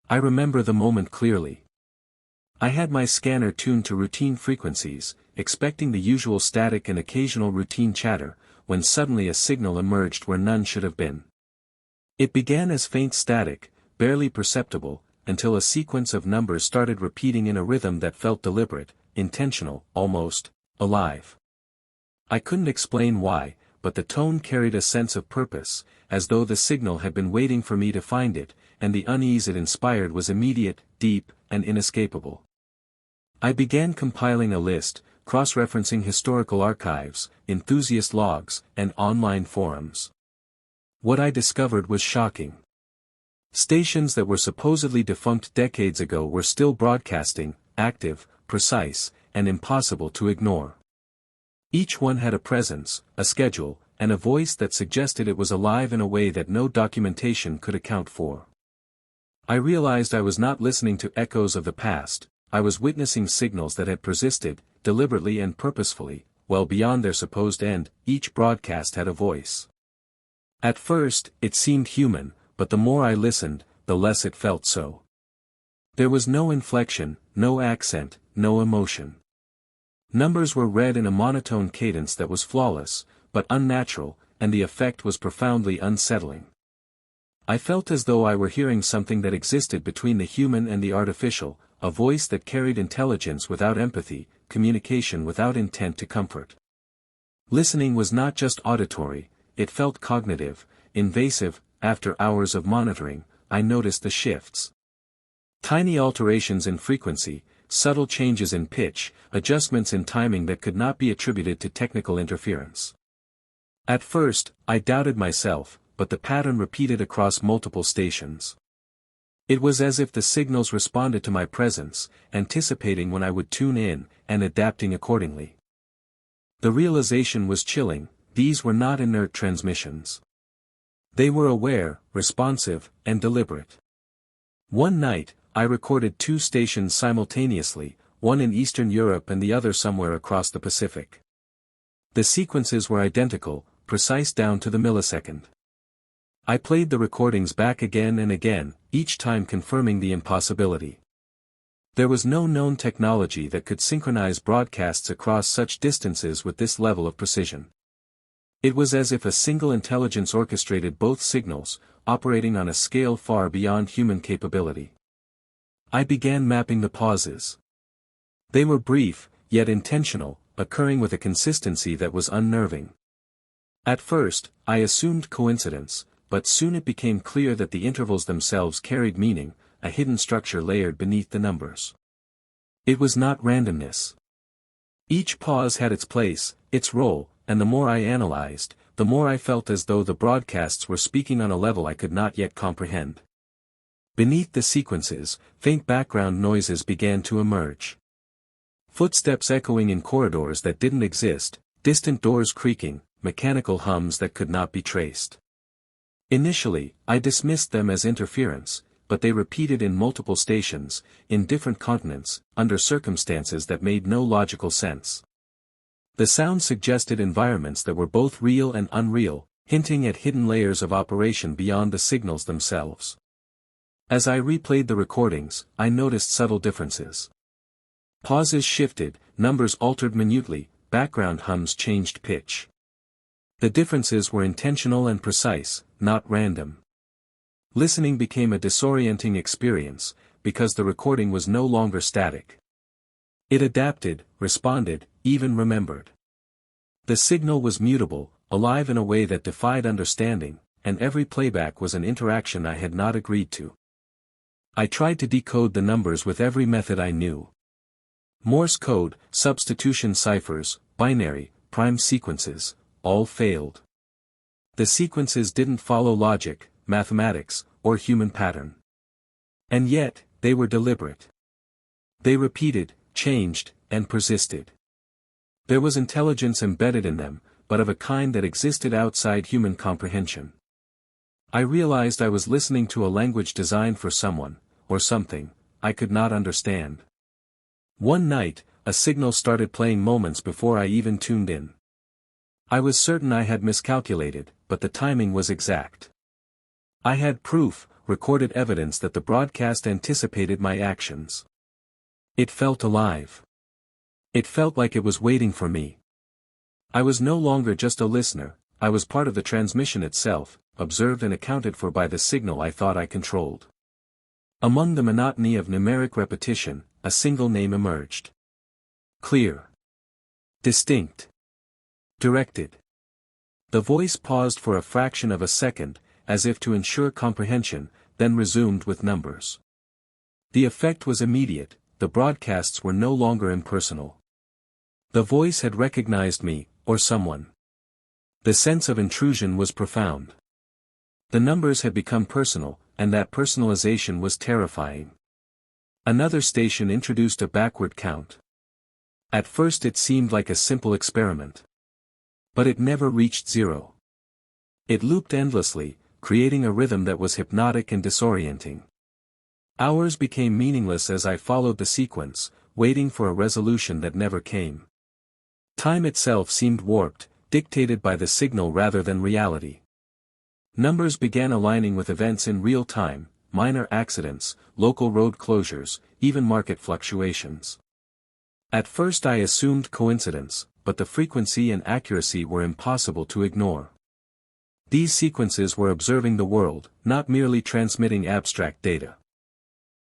I remember the moment clearly. I had my scanner tuned to routine frequencies, expecting the usual static and occasional routine chatter, when suddenly a signal emerged where none should have been. It began as faint static, barely perceptible, until a sequence of numbers started repeating in a rhythm that felt deliberate, intentional, almost alive. I couldn't explain why, but the tone carried a sense of purpose, as though the signal had been waiting for me to find it, and the unease it inspired was immediate, deep, and inescapable. I began compiling a list, cross-referencing historical archives, enthusiast logs, and online forums. What I discovered was shocking. Stations that were supposedly defunct decades ago were still broadcasting, active, precise, and impossible to ignore. Each one had a presence, a schedule, and a voice that suggested it was alive in a way that no documentation could account for. I realized I was not listening to echoes of the past, I was witnessing signals that had persisted, deliberately and purposefully, well beyond their supposed end. Each broadcast had a voice. At first, it seemed human, but the more I listened, the less it felt so. There was no inflection, no accent, no emotion. Numbers were read in a monotone cadence that was flawless, but unnatural, and the effect was profoundly unsettling. I felt as though I were hearing something that existed between the human and the artificial, a voice that carried intelligence without empathy, communication without intent to comfort. Listening was not just auditory, it felt cognitive, invasive. After hours of monitoring, I noticed the shifts. Tiny alterations in frequency, subtle changes in pitch, adjustments in timing that could not be attributed to technical interference. At first, I doubted myself, but the pattern repeated across multiple stations. It was as if the signals responded to my presence, anticipating when I would tune in, and adapting accordingly. The realization was chilling, these were not inert transmissions. They were aware, responsive, and deliberate. One night, I recorded 2 stations simultaneously, one in Eastern Europe and the other somewhere across the Pacific. The sequences were identical, precise down to the millisecond. I played the recordings back again and again, each time confirming the impossibility. There was no known technology that could synchronize broadcasts across such distances with this level of precision. It was as if a single intelligence orchestrated both signals, operating on a scale far beyond human capability. I began mapping the pauses. They were brief, yet intentional, occurring with a consistency that was unnerving. At first, I assumed coincidence, but soon it became clear that the intervals themselves carried meaning, a hidden structure layered beneath the numbers. It was not randomness. Each pause had its place, its role, and the more I analyzed, the more I felt as though the broadcasts were speaking on a level I could not yet comprehend. Beneath the sequences, faint background noises began to emerge. Footsteps echoing in corridors that didn't exist, distant doors creaking, mechanical hums that could not be traced. Initially, I dismissed them as interference, but they repeated in multiple stations, in different continents, under circumstances that made no logical sense. The sound suggested environments that were both real and unreal, hinting at hidden layers of operation beyond the signals themselves. As I replayed the recordings, I noticed subtle differences. Pauses shifted, numbers altered minutely, background hums changed pitch. The differences were intentional and precise, not random. Listening became a disorienting experience, because the recording was no longer static. It adapted, responded, even remembered. The signal was mutable, alive in a way that defied understanding, and every playback was an interaction I had not agreed to. I tried to decode the numbers with every method I knew. Morse code, substitution ciphers, binary, prime sequences, all failed. The sequences didn't follow logic, mathematics, or human pattern. And yet, they were deliberate. They repeated, changed, and persisted. There was intelligence embedded in them, but of a kind that existed outside human comprehension. I realized I was listening to a language designed for someone, or something, I could not understand. One night, a signal started playing moments before I even tuned in. I was certain I had miscalculated, but the timing was exact. I had proof, recorded evidence that the broadcast anticipated my actions. It felt alive. It felt like it was waiting for me. I was no longer just a listener, I was part of the transmission itself, observed and accounted for by the signal I thought I controlled. Among the monotony of numeric repetition, a single name emerged. Clear. Distinct. Directed. The voice paused for a fraction of a second, as if to ensure comprehension, then resumed with numbers. The effect was immediate, the broadcasts were no longer impersonal. The voice had recognized me, or someone. The sense of intrusion was profound. The numbers had become personal, and that personalization was terrifying. Another station introduced a backward count. At first it seemed like a simple experiment. But it never reached zero. It looped endlessly, creating a rhythm that was hypnotic and disorienting. Hours became meaningless as I followed the sequence, waiting for a resolution that never came. Time itself seemed warped, dictated by the signal rather than reality. Numbers began aligning with events in real time, minor accidents, local road closures, even market fluctuations. At first I assumed coincidence, but the frequency and accuracy were impossible to ignore. These sequences were observing the world, not merely transmitting abstract data.